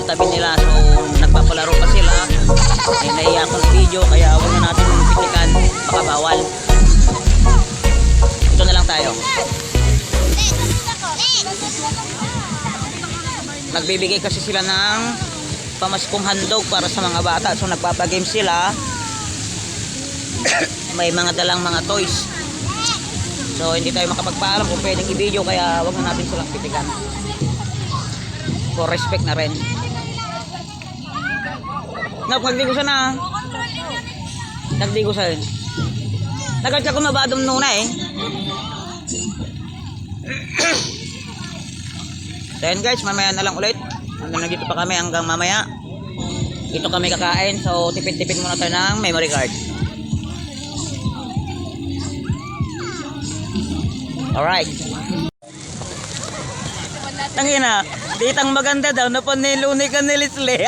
sa tabi nila. So nagpapalaro pa sila. Naiiyak akong video kaya huwag na natin pitikan, baka bawal. Ito na lang tayo. Nagbibigay kasi sila ng pamaskong handog para sa mga bata. So nagpapagame sila. May mga dalang mga toys. So hindi tayo makapagpaalam kung pwedeng i-video, kaya wag na natin silang pitikan. For respect na rin. Nagdigo siya na. Nagdigo siya. Nagkatsa ko mabadom nuna eh. So yun guys, mamaya na lang ulit. Nandito pa kami hanggang mamaya. Ito kami kakain. So tipid-tipid muna tayo ng memory card. Alright. Tangina, ditang maganda daw. Napaniluni ka ni Leslie.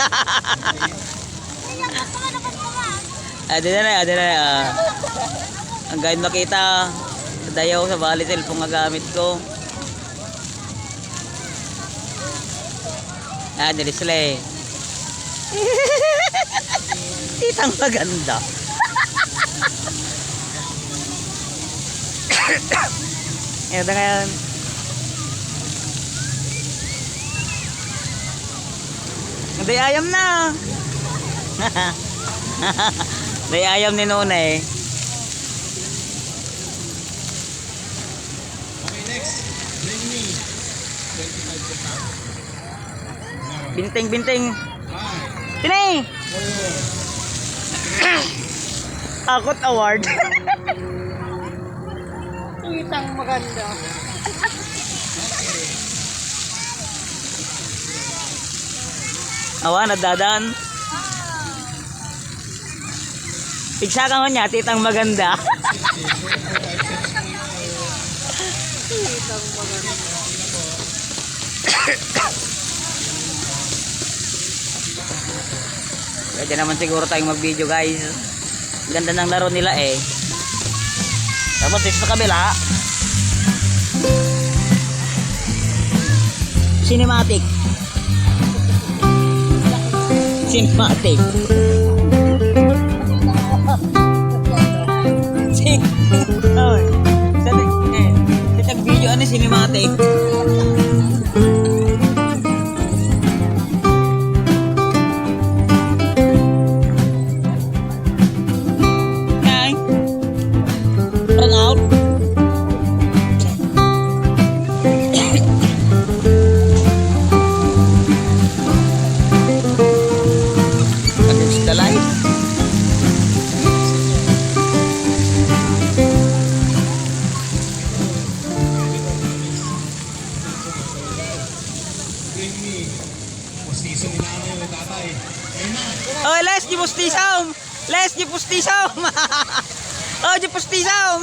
Adi na. Ang guide makita. Dayaw sa bali cellphone nga gamit ko. Adi Leslie. Ditang maganda. Ito ngayon. Day ayam na. Day ayam ni Nuna eh. Okay, next. Bring me 25%. Binting. Sini. Akot award. Kitang maganda. Awa, nadadaan. Pigsakan ko niya, titang maganda. Kitang maganda. Pwede naman siguro tayong mag-video guys. Ganda ng laro nila eh. Tapos dito sa kabila, cinematic. Sa video ano cinematic. Run out. Against the light. Bring me. Pustiso ni nanay o tatay. Ayun na. Oh, les di pustisom. Les di pustisom. Oh, di pustisom.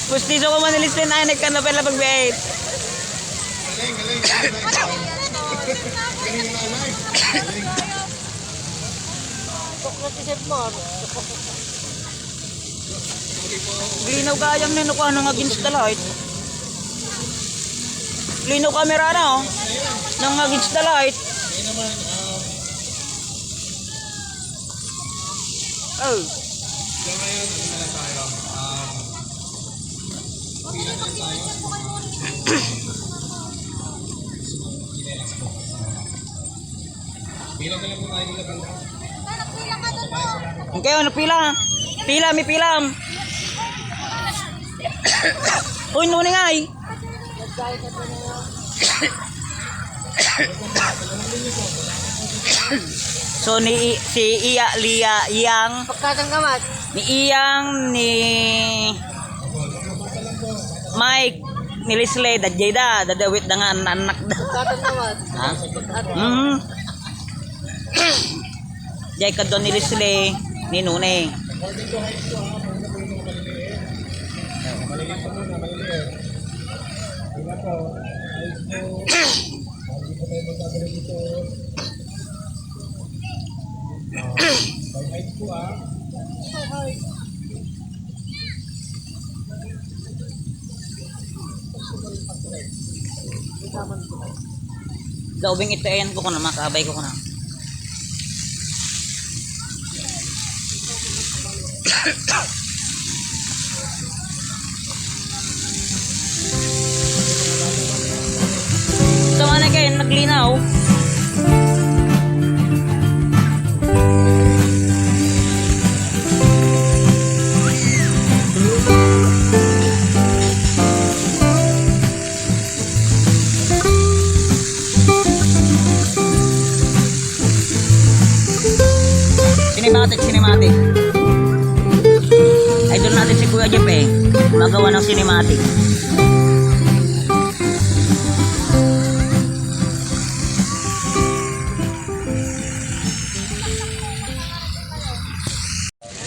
Pustiso ko manilis din ay nagkanapel na pag-bait. Galing. Galing na nanay. Tuklat isip mo. Linaw kayang ninukuha ng against the light. Linaw camera na oh. Ng against the light. Ayun naman. Oh. So ngayon, isa lang tayo. Pila na tayo. Pila na lang po tayo dito banda. Okay, ano pila? Pila, may pila. Uy, nuni nga eh. So si Iya Lia Iyang Pagkatang kamat. ni Iyang ni Mike ni Leslie dadjay dadawit da nga anak da. Pagkatang kamat. Ha? Jay ka doon ni Leslie ni Nune. Maliliit pa muna, maliliit. Pila po. Ayos po. Hindi po tayo magkabalik dito. Bye-bye po ah. Gaubing ito ayan ko na makabay ko na. Ito nga na kayo naglinaw. Cinematic. Idol natin si Kuya Jeff eh. Magawa ng cinematic.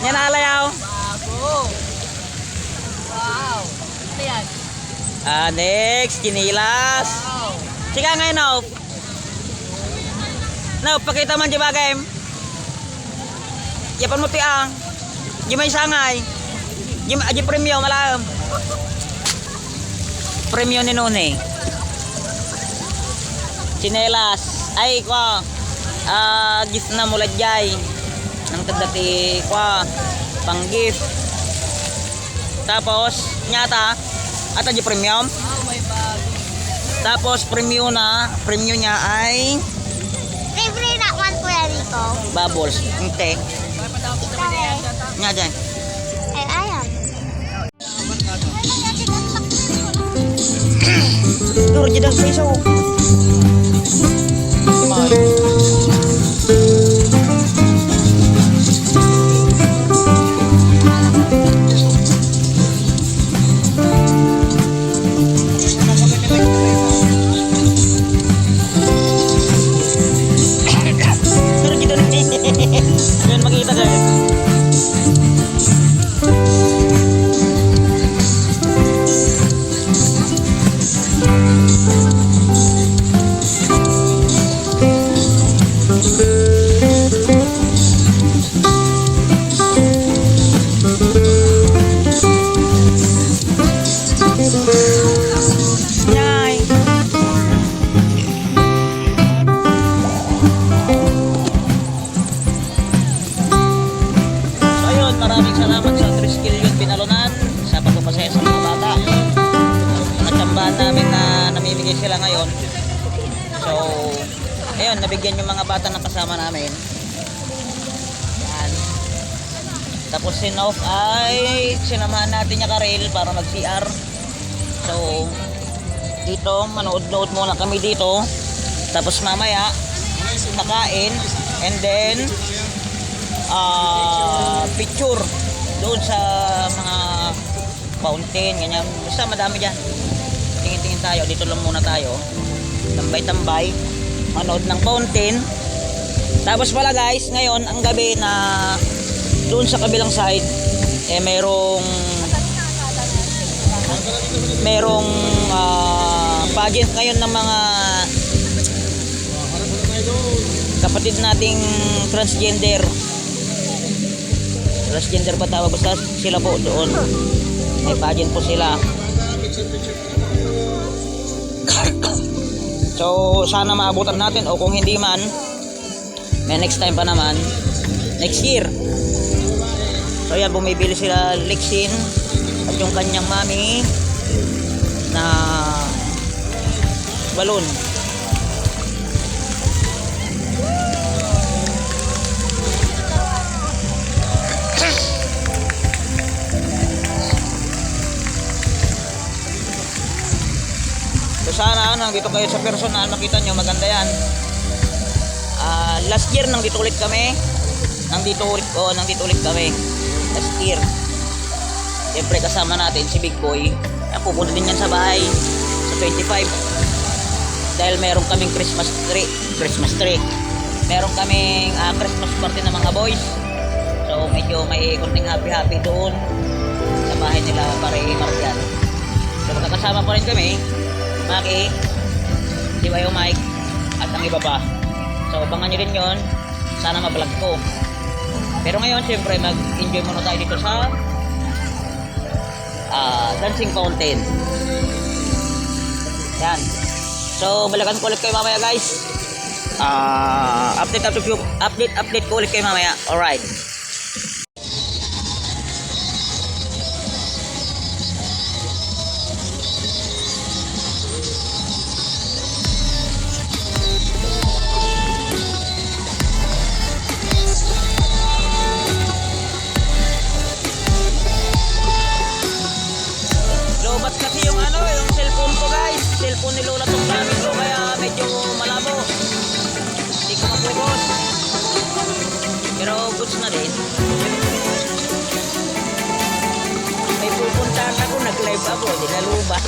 Yan alayaw. Wow! Ano yan? Next, chinilas. Sika ngayon, Nop. Nop, pakita man di ba game? Yapan mo tiang. Di may sangay. Di premium malam. Premium ni Nune. Chinelas. Ay ko. Gift na mula jay. Nang tagdati ko pang gift. Tapos nyata ata di premium. May bago. Tapos premium niya ay Libre na kwan ko yan dito. bubbles. Inte. Ikaw eh. Nya dyan. Ayaw. Duro jidang peso. Duro jidang yan makita guys. Yay! So ayun, maraming salamat sa Triskill yun Binalunan sa pagpapasaya sa mga bata. Natsambahan namin na namimigay sila ngayon. So, ayun, nabigyan yung mga bata ng kasama namin. Yan. Tapos sin-off ay sinamahan natin yung Karel para mag-CR. So, dito, manood-nood muna kami dito. Tapos mamaya, nakain. And then, picture doon sa mga fountain, ganyan. Basta madami dyan. Tingin-tingin tayo. Dito lang muna tayo. Tambay-tambay. Manood ng fountain. Tapos pala guys, ngayon, ang gabi na doon sa kabilang side, eh merong pageant ngayon ng mga kapatid nating transgender ba tawag, basta sila po doon may pageant po sila. So sana maabutan natin, o kung hindi man may next time pa naman, next year. So yan, bumibili sila Lexin at yung kanyang mami na balon. So sana nandito kayo sa personal, makita nyo maganda yan. Last year nandito ulit kami. Nandito ulit kami last year. Siyempre kasama natin si Big Boy. Pupunta din yan sa bahay sa 25 dahil meron kaming Christmas tree. Meron kaming Christmas party ng mga boys. So medyo may konting happy doon sa bahay nila para i-markyan. So magkakasama pa rin kami, Maki, si Bayo Mike at ang iba pa. So abangan nyo rin yun. Sana ma-vlog ko. Pero ngayon siyempre mag-enjoy muna tayo dito sa dancing fountain. Yan. So, balikan ko ulit kayo mamaya guys. Update ko ulit kayo mamaya. Alright. Lobat kasi yung yung cellphone ko guys. Cellphone ni Lola tong gamit ko kaya medyo malabo. Hindi ko mapugos. Pero goods na din. May pupuntahan ako, nag-live ako, di nalubat.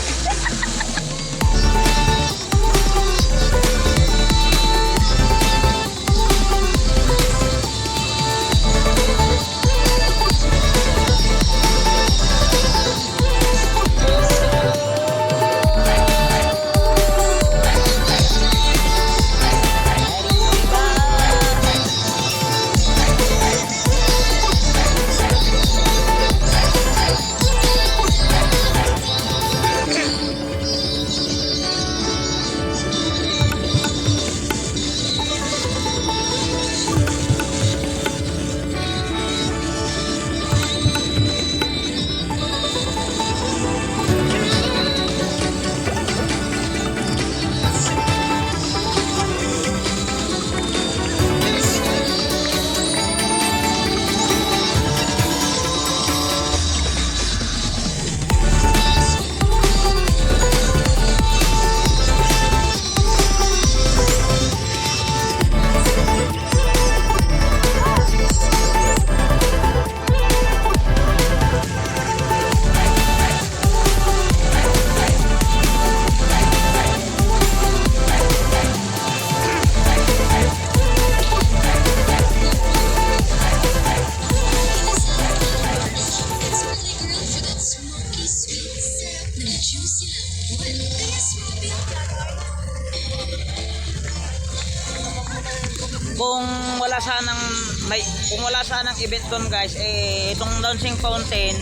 Kung wala sanang event doon guys, itong dancing fountain,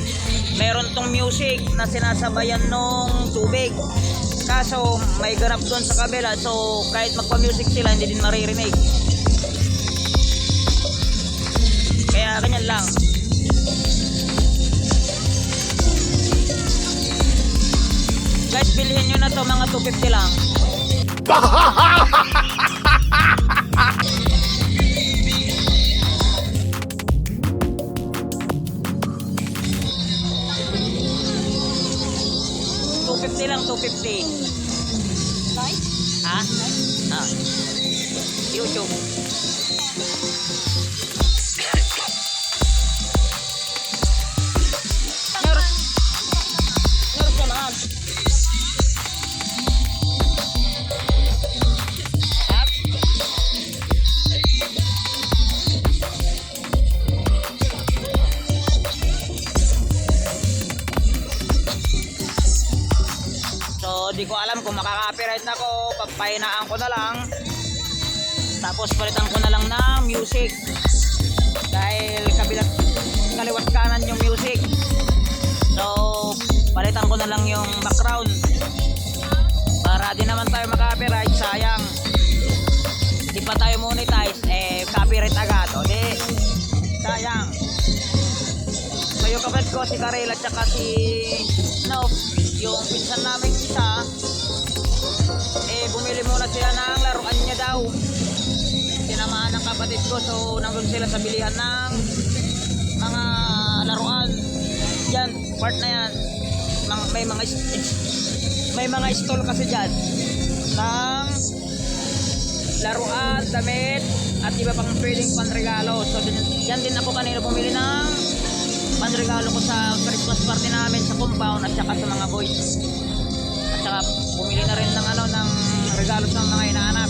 meron tong music na sinasabayan nung tubig. Kaso may ganap doon sa kabila, so kahit magpa-music sila hindi din maririnig. Kaya ganyan lang. Guys, bilhin nyo na to, mga 250 lang. Lang 250. Ha? YouTube. Nurus naman. Di ko alam kung makaka-copyright na ako, pagpahinaan ko na lang, tapos palitan ko na lang ng music dahil kaliwat kanan yung music, so palitan ko na lang yung background para di naman tayo maka-copyright. Sayang, di pa tayo monetize, copyright agad, o di sayang. So yung kapatid ko si Karel at saka si yung pinsan namin isa, bumili muna sila ng laruan niya daw. Tinamaan ng kapatid ko, so nandun sila sa bilihan ng mga laruan. Yan, part na yan. May mga stall kasi dyan ng laruan, damit, at iba pang pwedeng panregalo. So yan din ako kanina bumili ng panregalo ko sa Christmas party namin sa compound at saka sa mga boys. At saka bumili na rin ng ng regalo sa mga inaanak.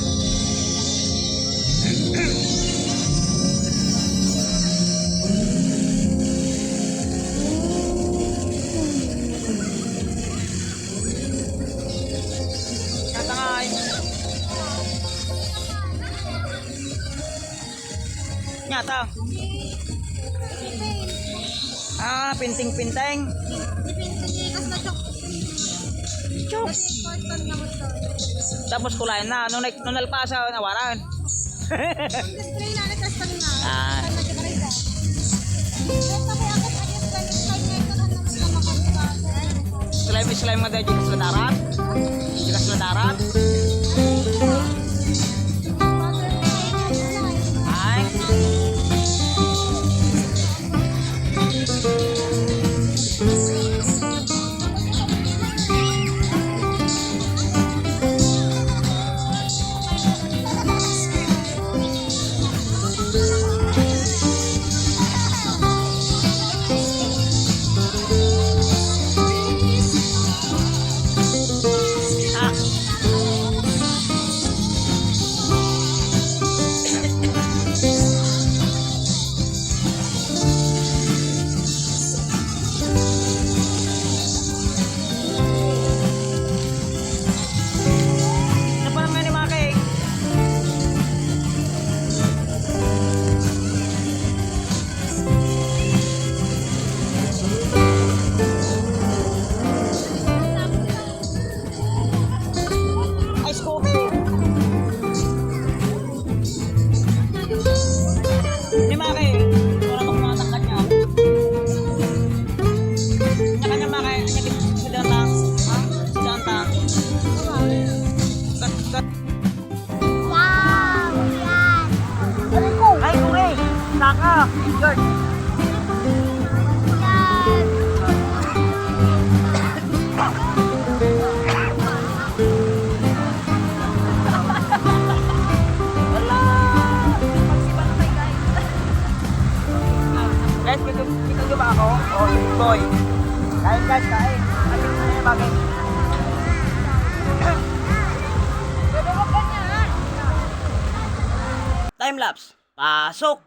Katangay. Nyata. Pinting-pinteng. Chok. Tapos kulayan na. Nung nalpasa, nawaran. Ah. Slime nga dahil sa darat. Dito sa darat. Ay. Ano pa naman yung mga cake? Ice coffee. Hindi mga cake. Wala kang mga tangkat niya. Kanya-kanya mga cake. Si Dantang. Si Dantang. Cut. Wow! Yan! Ay, kure! Saka! Good! Yan! Wala! Guys, kita ba ako? Oh, boy! Kain guys, kain! Ano yung bagay? Time lapse. Pasok!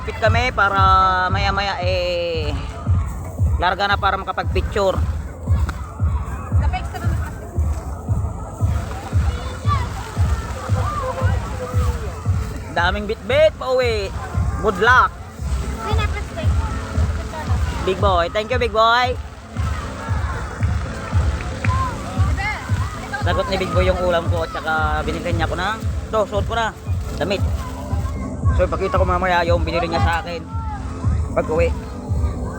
magligpit kami para maya maya larga na para makapag-picture. Daming bit-bit pa uwi. Good luck. May napastik. Big boy. Thank you, big boy. Sagot ni big boy yung ulam ko at saka binigyan niya ko ng suot ko na damit. So ipakita ko mamaya yung binili niya sa akin pag uwi.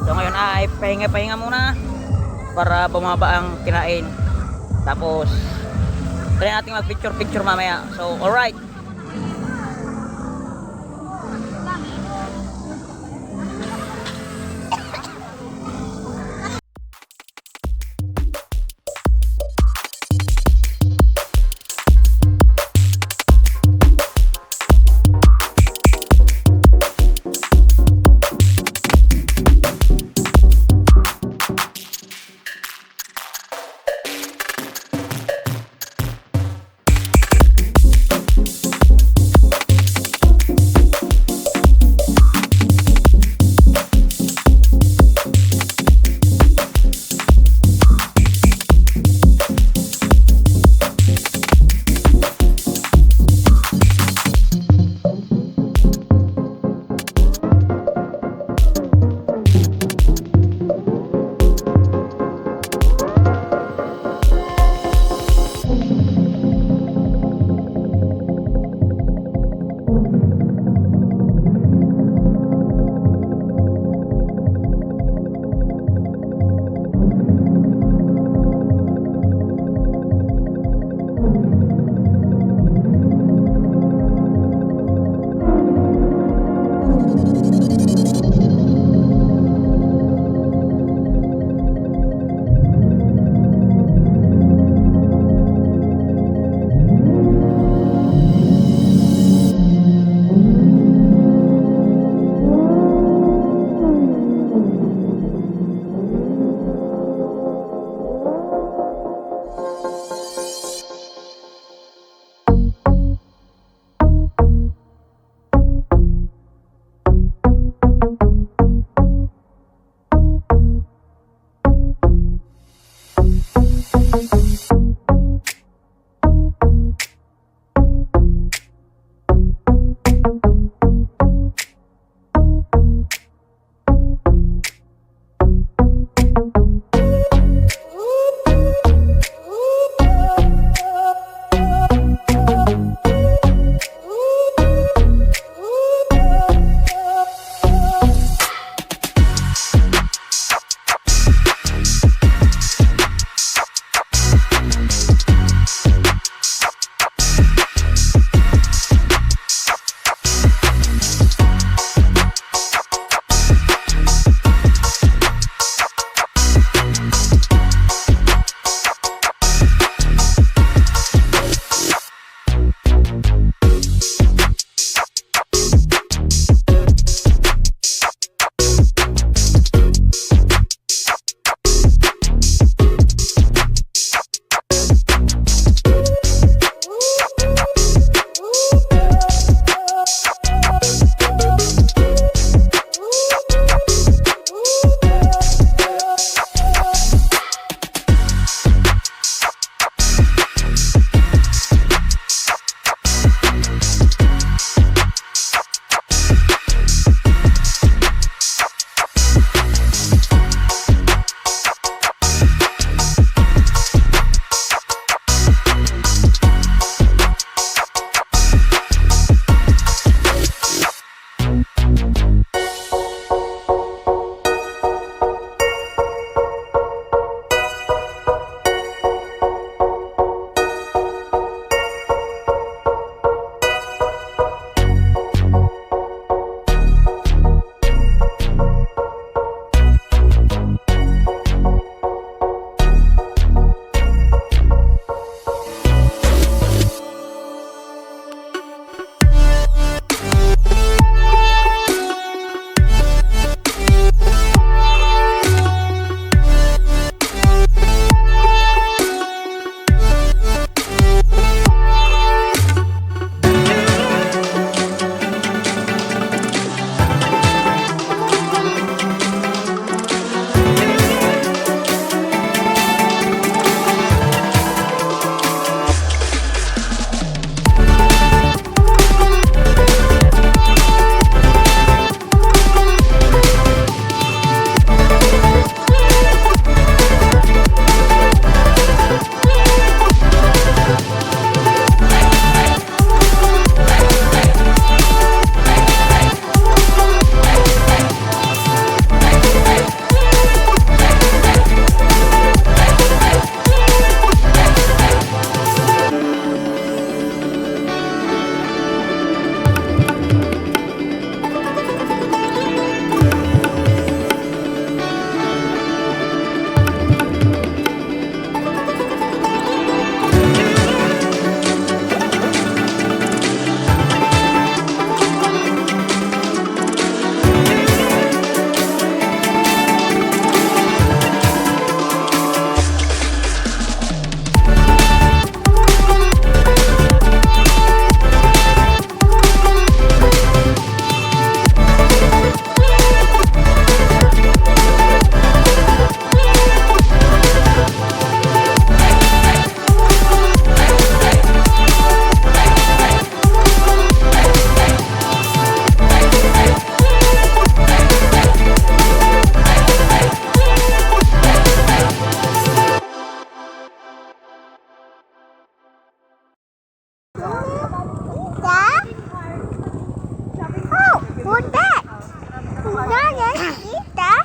So ngayon ay pahinga muna para bumaba ang kinain. Tapos try natin mag picture mamaya. So alright.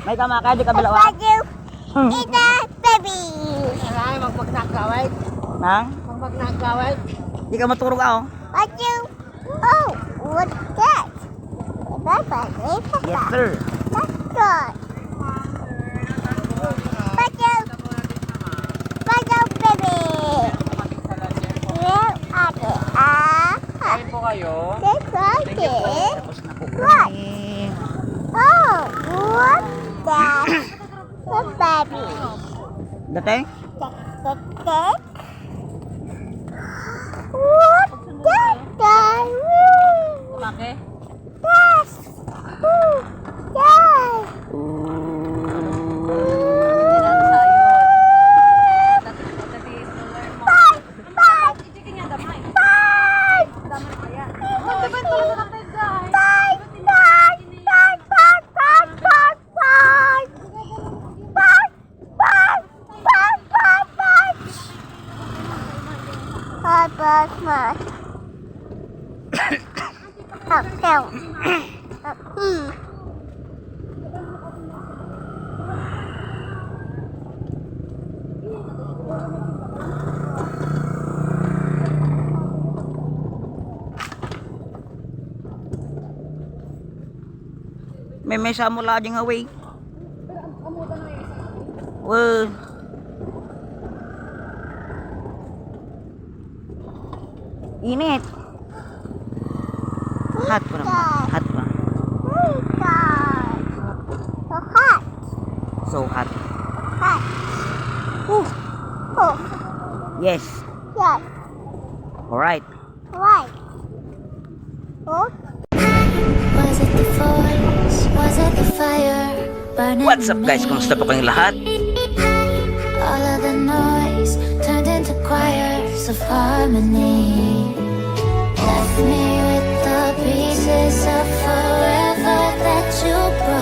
May tama ka, di kabila wa. Baju. Ita baby. Ay, magmagnakaway. Nang? Magmagnakaway. Di ka maturog ako. Baju. Oh, what's that? That's a Yes, sir. That's good. Baju. Baju baby. Here are the Kain po kayo. This right here. Tapos na po What? kami. Oh, what's that? The baby. Dati? The cake. What's that guy? Woo. Maki? Yes. Woo. Yes. Bye. Bye. Bye. May mesa mo laging away. Well, init. Hot pa naman. Hot pa. So hot. So hot. Hot. Whew. Oh, Yes. yes. Alright. Right. Oh. Was it the force? Was it the fire? Burning What's up guys? Kumusta po kayong lahat? all of the noise turned into choirs of harmony. Left me with the pieces of forever that you brought.